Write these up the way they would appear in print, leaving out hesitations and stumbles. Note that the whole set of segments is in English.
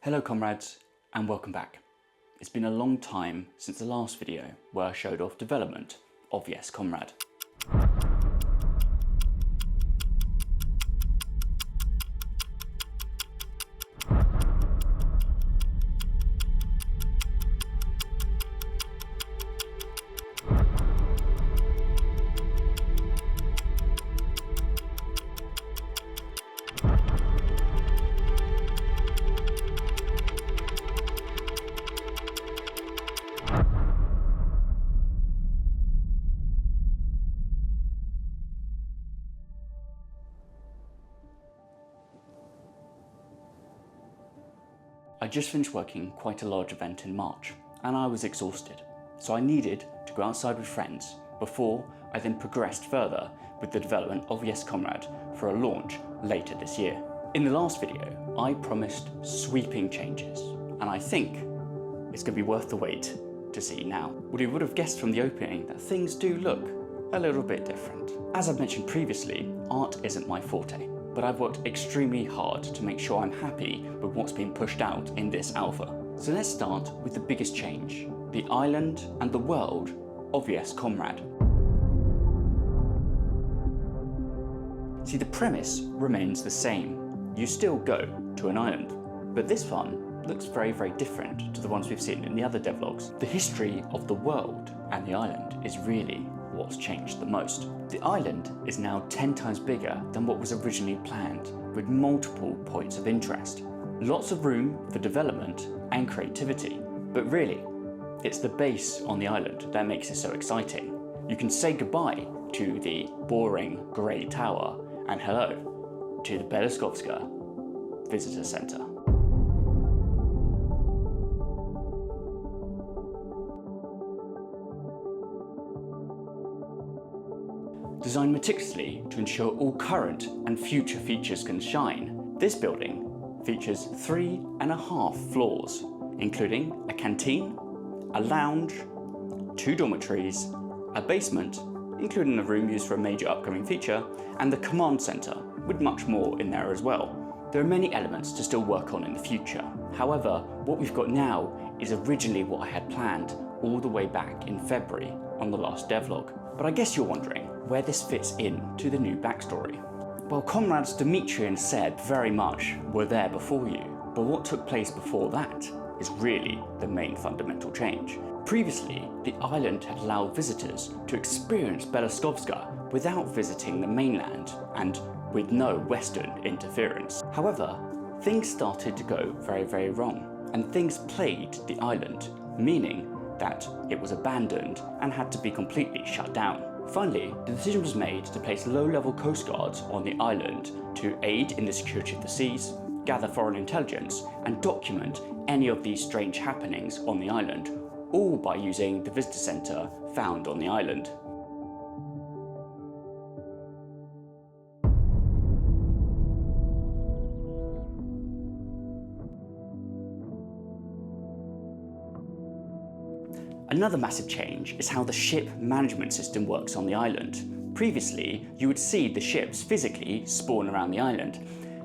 Hello comrades, and welcome back. It's been a long time since the last video where I showed off development of Yes Comrade. I just finished working quite a large event in March and I was exhausted, so I needed to go outside with friends before I then progressed further with the development of Yes Comrade for a launch later this year. In the last video, I promised sweeping changes, and I think it's going to be worth the wait to see now. Well, you would have guessed from the opening that things do look a little bit different. As I've mentioned previously, art isn't my forte, but I've worked extremely hard to make sure I'm happy with what's being pushed out in this alpha. So let's start with the biggest change, the island and the world of Yes Comrade. See, the premise remains the same. You still go to an island, but this one looks very, very different to the ones we've seen in the other devlogs. The history of the world and the island is really what's changed the most. The island is now 10 times bigger than what was originally planned, with multiple points of interest. Lots of room for development and creativity, but really, it's the base on the island that makes it so exciting. You can say goodbye to the boring grey tower and hello to the Beloskovska Visitor Centre. Designed meticulously to ensure all current and future features can shine, this building features 3.5 floors, including a canteen, a lounge, 2 dormitories, a basement, including the room used for a major upcoming feature, and the command centre, with much more in there as well. There are many elements to still work on in the future. However, what we've got now is originally what I had planned all the way back in February on the last devlog. But I guess you're wondering where this fits in to the new backstory. Well, comrades Dimitri and Seb very much were there before you, but what took place before that is really the main fundamental change. Previously, the island had allowed visitors to experience Beloskovska without visiting the mainland and with no Western interference. However, things started to go very, very wrong, and things plagued the island, meaning that it was abandoned and had to be completely shut down. Finally, the decision was made to place low-level coast guards on the island to aid in the security of the seas, gather foreign intelligence, and document any of these strange happenings on the island, all by using the visitor centre found on the island. Another massive change is how the ship management system works on the island. Previously, you would see the ships physically spawn around the island.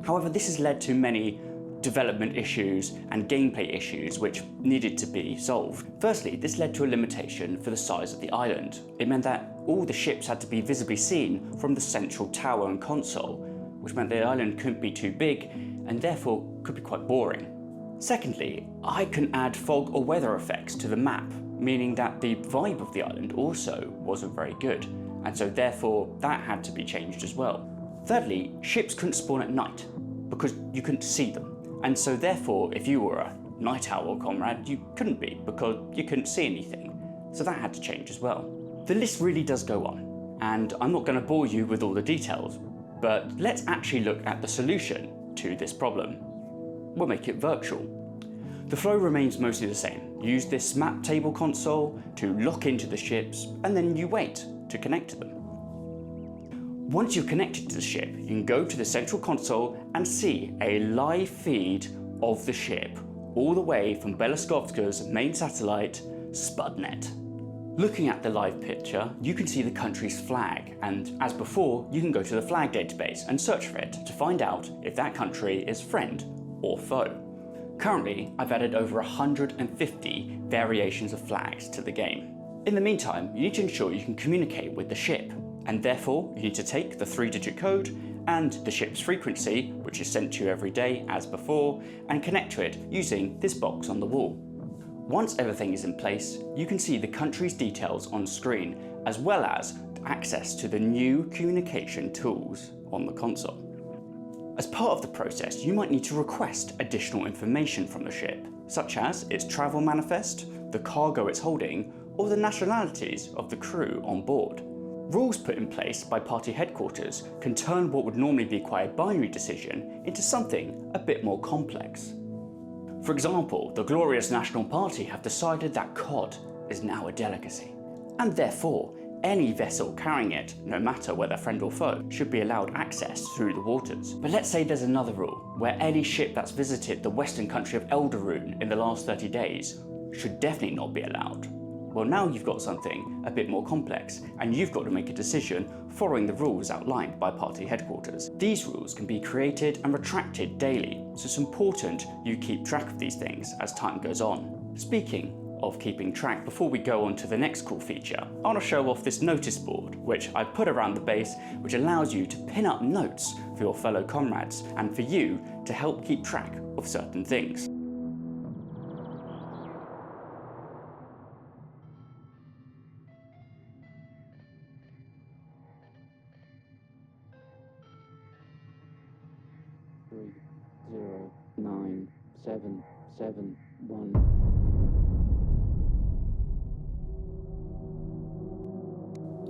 However, this has led to many development issues and gameplay issues which needed to be solved. Firstly, this led to a limitation for the size of the island. It meant that all the ships had to be visibly seen from the central tower and console, which meant the island couldn't be too big and therefore could be quite boring. Secondly, I can add fog or weather effects to the map, meaning that the vibe of the island also wasn't very good, and so therefore that had to be changed as well. Thirdly, ships couldn't spawn at night because you couldn't see them, and so therefore if you were a night owl comrade, you couldn't be because you couldn't see anything, so that had to change as well. The list really does go on, and I'm not going to bore you with all the details, but let's actually look at the solution to this problem. We'll make it virtual. The flow remains mostly the same. Use this map table console to lock into the ships, and then you wait to connect to them. Once you're connected to the ship, you can go to the central console and see a live feed of the ship, all the way from Beloskovska's main satellite, Spudnet. Looking at the live picture, you can see the country's flag, and as before, you can go to the flag database and search for it to find out if that country is friend or foe. Currently, I've added over 150 variations of flags to the game. In the meantime, you need to ensure you can communicate with the ship, and therefore you need to take the 3-digit code and the ship's frequency, which is sent to you every day as before, and connect to it using this box on the wall. Once everything is in place, you can see the country's details on screen, as well as access to the new communication tools on the console. As part of the process, you might need to request additional information from the ship, such as its travel manifest, the cargo it's holding, or the nationalities of the crew on board. Rules put in place by party headquarters can turn what would normally be quite a binary decision into something a bit more complex. For example, the glorious National Party have decided that cod is now a delicacy, and therefore any vessel carrying it, no matter whether friend or foe, should be allowed access through the waters. But let's say there's another rule, where any ship that's visited the western country of Eldaroon in the last 30 days should definitely not be allowed. Well, now you've got something a bit more complex, and you've got to make a decision following the rules outlined by party headquarters. These rules can be created and retracted daily, so it's important you keep track of these things as time goes on. Speaking of keeping track, before we go on to the next cool feature, I want to show off this notice board, which I put around the base, which allows you to pin up notes for your fellow comrades and for you to help keep track of certain things. Three, 0, 9, 7, 7, 1.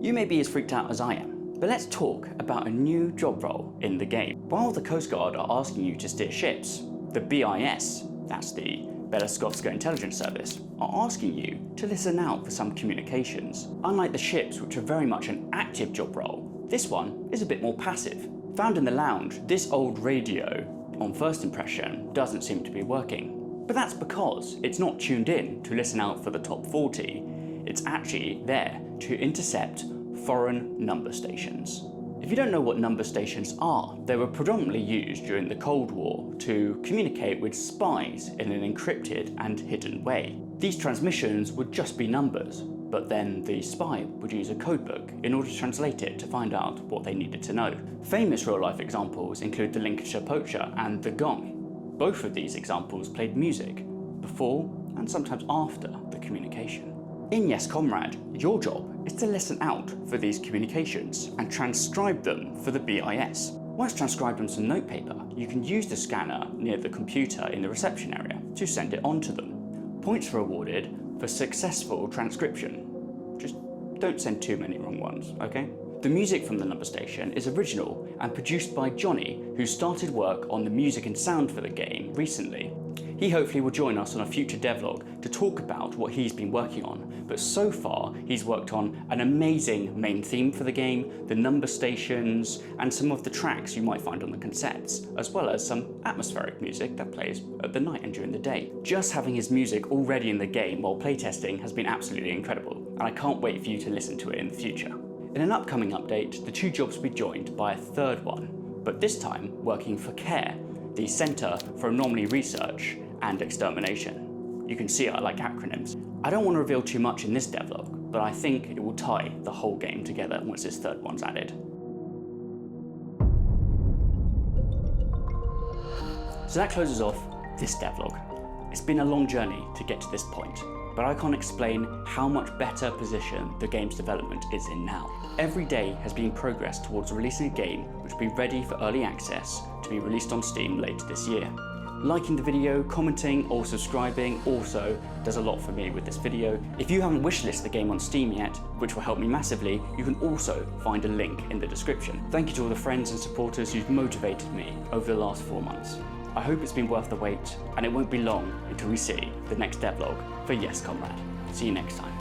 You may be as freaked out as I am, but let's talk about a new job role in the game. While the Coast Guard are asking you to steer ships, the BIS, that's the Beloskovska Intelligence Service, are asking you to listen out for some communications. Unlike the ships, which are very much an active job role, this one is a bit more passive. Found in the lounge, this old radio, on first impression, doesn't seem to be working. But that's because it's not tuned in to listen out for the top 40. It's actually there to intercept foreign number stations. If you don't know what number stations are, they were predominantly used during the Cold War to communicate with spies in an encrypted and hidden way. These transmissions would just be numbers, but then the spy would use a codebook in order to translate it to find out what they needed to know. Famous real-life examples include the Lincolnshire Poacher and the Gong. Both of these examples played music before and sometimes after the communication. In Yes Comrade, your job is to listen out for these communications and transcribe them for the BIS. Once transcribed on some notepaper, you can use the scanner near the computer in the reception area to send it on to them. Points are awarded for successful transcription. Just don't send too many wrong ones, okay? The music from the number station is original and produced by Johnny, who started work on the music and sound for the game recently. He hopefully will join us on a future devlog to talk about what he's been working on, but so far he's worked on an amazing main theme for the game, the number stations, and some of the tracks you might find on the concepts, as well as some atmospheric music that plays at the night and during the day. Just having his music already in the game while playtesting has been absolutely incredible, and I can't wait for you to listen to it in the future. In an upcoming update, the two jobs will be joined by a third one, but this time working for CARE, the Centre for Anomaly Research and Extermination. You can see I like acronyms. I don't want to reveal too much in this devlog, but I think it will tie the whole game together once this third one's added. So that closes off this devlog. It's been a long journey to get to this point, but I can't explain how much better position the game's development is in now. Every day has been progress towards releasing a game which will be ready for early access to be released on Steam later this year. Liking the video, commenting or subscribing also does a lot for me with this video. If you haven't wishlisted the game on Steam yet, which will help me massively, you can also find a link in the description. Thank you to all the friends and supporters who've motivated me over the last 4 months. I hope it's been worth the wait, and it won't be long until we see the next devlog for Yes Comrade. See you next time.